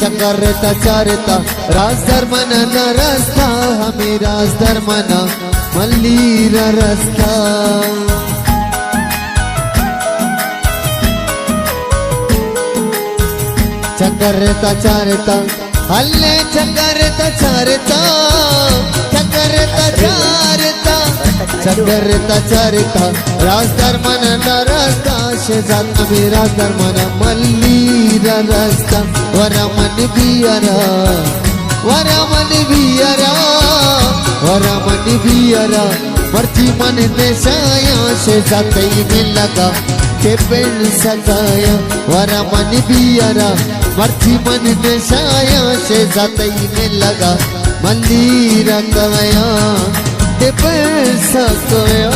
चकरता चारता राज दरमना रस्ता हमें राज दरमना मल्लीरा रस्ता चकरता चारता हल्ले चकरता चारता चकरता चारता चकरता चारता राज दरमना रस्ता शेजात हमें राज दरमना मल्लीरा रस्ता Varman bearer Varman bearer Varman bearer मर्जी मन ने साया से जातई में लगा के पेड़ सजाया वरमन बियरा मर्जी मन ने साया से जातई में लगा मंदिर गया के पेड़ सजाया।